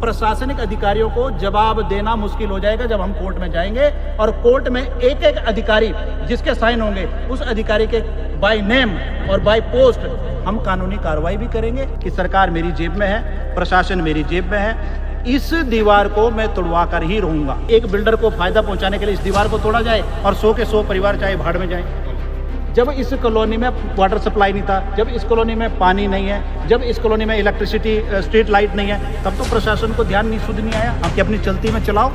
प्रशासनिक अधिकारियों को जवाब देना मुश्किल हो जाएगा जब हम कोर्ट में जाएंगे और कोर्ट में एक एक अधिकारी जिसके साइन होंगे उस अधिकारी के बाय नेम और बाय पोस्ट हम कानूनी कार्रवाई भी करेंगे कि सरकार मेरी जेब में है, प्रशासन मेरी जेब में है। इस दीवार को मैं तोड़वा कर ही रहूंगा। एक बिल्डर को फायदा पहुंचाने के लिए इस दीवार को तोड़ा जाए और 100 के 100 परिवार चाहे भाड़ में जाए। जब इस कॉलोनी में वाटर सप्लाई नहीं था, जब इस कॉलोनी में पानी नहीं है, जब इस कॉलोनी में इलेक्ट्रिसिटी स्ट्रीट लाइट नहीं है, तब तो प्रशासन को ध्यान नहीं सुध नहीं आया। हम कि अपनी चलती में चलाओ,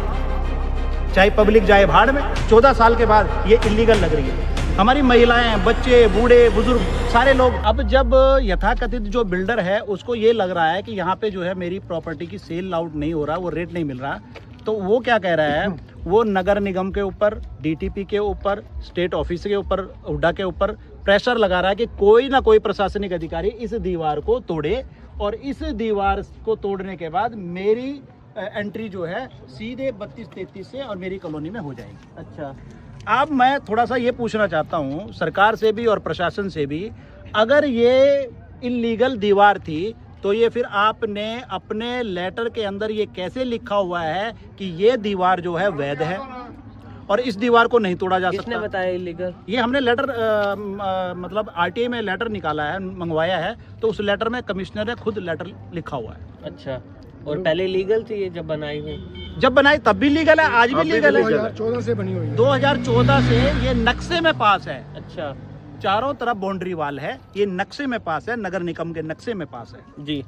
चाहे पब्लिक जाए भाड़ में। 14 साल के बाद ये इलीगल लग रही है। हमारी महिलाएं, बच्चे, बूढ़े, बुजुर्ग सारे लोग। अब जब यथाकथित जो बिल्डर है उसको ये लग रहा है कि यहाँ पे जो है मेरी प्रॉपर्टी की सेल आउट नहीं हो रहा, वो रेट नहीं मिल रहा, तो वो क्या कह रहा है, वो नगर निगम के ऊपर, डीटीपी के ऊपर, स्टेट ऑफिस के ऊपर, हुड्डा के ऊपर प्रेशर लगा रहा है कि कोई ना कोई प्रशासनिक अधिकारी इस दीवार को तोड़े और इस दीवार को तोड़ने के बाद मेरी एंट्री जो है सीधे 32-33 से और मेरी कॉलोनी में हो जाएगी। अच्छा, अब मैं थोड़ा सा ये पूछना चाहता हूँ सरकार से भी और प्रशासन से भी, अगर ये इलीगल दीवार थी तो ये फिर आपने अपने लेटर के अंदर ये कैसे लिखा हुआ है कि ये दीवार जो है वैध है और इस दीवार को नहीं तोड़ा जा सकता? किसने बताया इलीगल? ये हमने लेटर मतलब आरटीआई में लेटर निकाला है, मंगवाया है, तो उस लेटर में कमिश्नर ने खुद लेटर लिखा हुआ है। अच्छा, और पहले लीगल थी ये जब बनाई हुई? जब बनाई तब भी लीगल है, आज भी लीगल है। 2014 से बनी हुई है। 2014 से ये नक्शे में पास है। अच्छा, चारों तरफ बाउंड्री वाल है, ये नक्शे में पास है, नगर निगम के नक्शे में पास है जी।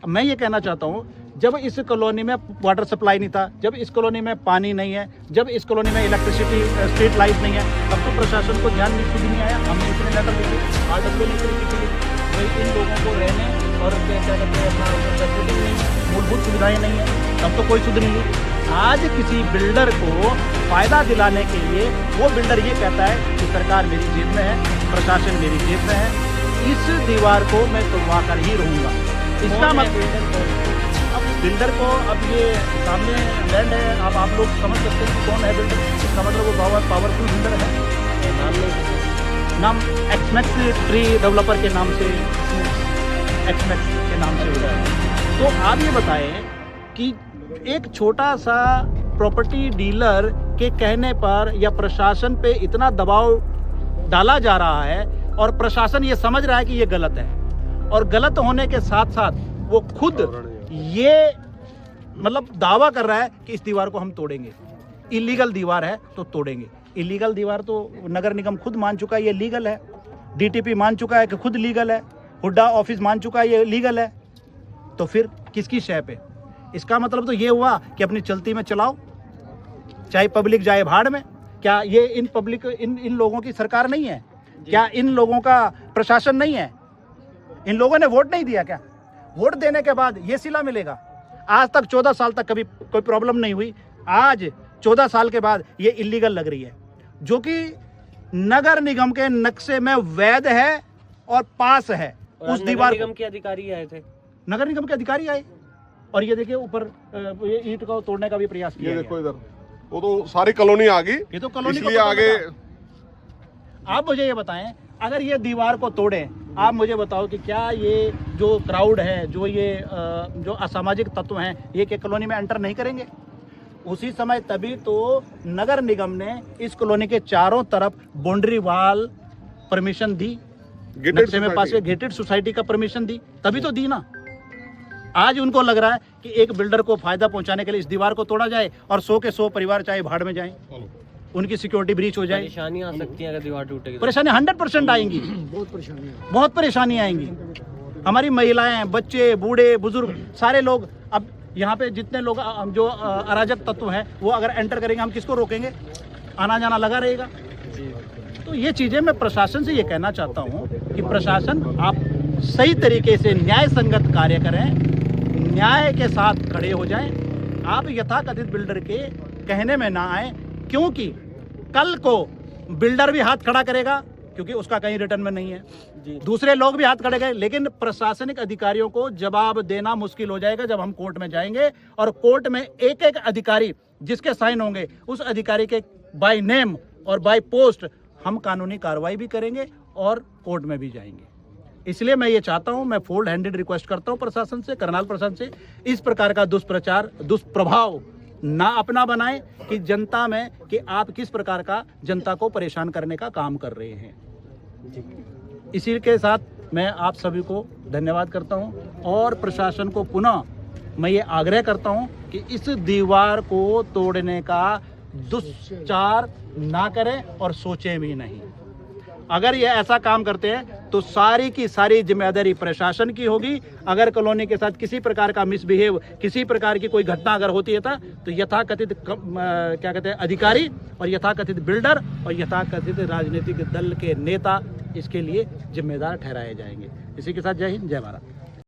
अब मैं ये कहना चाहता हूँ, जब इस कॉलोनी में वाटर सप्लाई नहीं था, जब इस कॉलोनी में पानी नहीं है, जब इस कॉलोनी में इलेक्ट्रिसिटी स्ट्रीट लाइट नहीं है, तब तो प्रशासन को ध्यान नहीं सुध नहीं आया। हमने इसमें लेटर लिखे, RW ने लिखी, इन लोगों को रहने और क्या कहते हैं अपना फैसिलिटी नहीं है, मूलभूत सुविधाएं नहीं है, तब तो कोई सुध नहीं ली। आज किसी बिल्डर को फायदा दिलाने के लिए वो बिल्डर ये कहता है कि सरकार मेरी जेब में है, प्रशासन मेरी जेब में है, इस दीवार को मैं तोड़वा कर ही रहूंगा। इसका मतलब अब बिल्डर को, अब ये सामने लैंड है, अब आप लोग समझ सकते हैं कि कौन है बिल्डर। इसका मतलब वो पावरफुल बिल्डर है। नाम एक्समैक्स ट्री डेवलपर के नाम से, एक्समैक्स के नाम से हो रहा है। तो आप ये बताएं कि एक छोटा सा प्रॉपर्टी डीलर के कहने पर या प्रशासन पे इतना दबाव डाला जा रहा है और प्रशासन ये समझ रहा है कि ये गलत है, और गलत होने के साथ साथ वो खुद ये मतलब दावा कर रहा है कि इस दीवार को हम तोड़ेंगे। इलीगल दीवार है तो तोड़ेंगे। इलीगल दीवार तो नगर निगम खुद मान चुका है ये लीगल है, डीटीपी मान चुका है कि खुद लीगल है, हुड्डा ऑफिस मान चुका है ये लीगल है, तो फिर किसकी शय पे? इसका मतलब तो ये हुआ कि अपनी चलती में चलाओ, चाहे पब्लिक जाए भाड़ में। क्या ये इन पब्लिक इन लोगों की सरकार नहीं है? क्या इन लोगों का प्रशासन नहीं है? इन लोगों ने वोट नहीं दिया क्या? वोट देने के बाद ये सिला मिलेगा? आज तक 14 साल तक कभी कोई प्रॉब्लम नहीं हुई, आज 14 साल के बाद ये इलीगल लग रही है, जो कि नगर निगम के नक्शे में वैध है और पास है। उस दीवार निगम के अधिकारी आए थे, नगर निगम के अधिकारी आए और ये देखिए ऊपर ये ईंट को तोड़ने का भी प्रयास किया। ये देखो इधर, वो तो सारी कॉलोनी आ गई, ये तो कॉलोनी इसलिए आगे। आप मुझे ये बताएं, अगर ये दीवार को तोड़े, आप मुझे बताओ कि क्या ये जो क्राउड है, जो ये जो असामाजिक तत्व हैं, ये के कॉलोनी में एंटर नहीं करेंगे? उसी समय तभी तो नगर निगम ने इस कॉलोनी के चारों तरफ बाउंड्री वाल परमिशन दी, नक्शे में पास गेटेड सोसाइटी का परमिशन दी, तभी तो दी ना। आज उनको लग रहा है कि एक बिल्डर को फायदा पहुंचाने के लिए इस दीवार को तोड़ा जाए और 100 के 100 परिवार चाहे भाड़ में जाएं, उनकी सिक्योरिटी ब्रीच हो जाए। परेशानी आ सकती है अगर दीवार टूटेगी। परेशानी 100% आएंगी, बहुत परेशानी आएंगी। हमारी महिलाएं, बच्चे, बूढ़े, बुजुर्ग सारे लोग। अब यहाँ पे जितने लोग जो अराजक तत्व हैं वो अगर एंटर करेंगे, हम किसको रोकेंगे? आना जाना लगा रहेगा। तो ये चीज़ें मैं प्रशासन से ये कहना चाहता हूँ कि प्रशासन आप सही तरीके से न्याय संगत कार्य करें, न्याय के साथ खड़े हो जाएं। आप यथाकथित बिल्डर के कहने में ना आए, क्योंकि कल को बिल्डर भी हाथ खड़ा करेगा, क्योंकि उसका कहीं रिटर्न में नहीं है, दूसरे लोग भी हाथ खड़े करेंगे, लेकिन प्रशासनिक अधिकारियों को जवाब देना मुश्किल हो जाएगा जब हम कोर्ट में जाएंगे और कोर्ट में एक एक अधिकारी जिसके साइन होंगे उस अधिकारी के बाय नेम और बाय पोस्ट हम कानूनी कार्रवाई भी करेंगे और कोर्ट में भी जाएंगे। इसलिए मैं ये चाहता हूं, मैं फोल्ड हैंडेड रिक्वेस्ट करता हूं प्रशासन से, करनाल प्रशासन से, इस प्रकार का दुष्प्रचार दुष्प्रभाव ना अपना बनाएं कि जनता में कि आप किस प्रकार का जनता को परेशान करने का काम कर रहे हैं। इसी के साथ मैं आप सभी को धन्यवाद करता हूं और प्रशासन को पुनः मैं ये आग्रह करता हूं कि इस दीवार को तोड़ने का दुष्चार ना करें और सोचें भी नहीं। अगर ये ऐसा काम करते हैं तो सारी की सारी जिम्मेदारी प्रशासन की होगी। अगर कॉलोनी के साथ किसी प्रकार का मिसबिहेव, किसी प्रकार की कोई घटना अगर होती है तो यथाकथित क्या कहते हैं अधिकारी और यथाकथित बिल्डर और यथाकथित राजनीतिक दल के नेता इसके लिए जिम्मेदार ठहराए जाएंगे। इसी के साथ जय हिंद, जय भारत।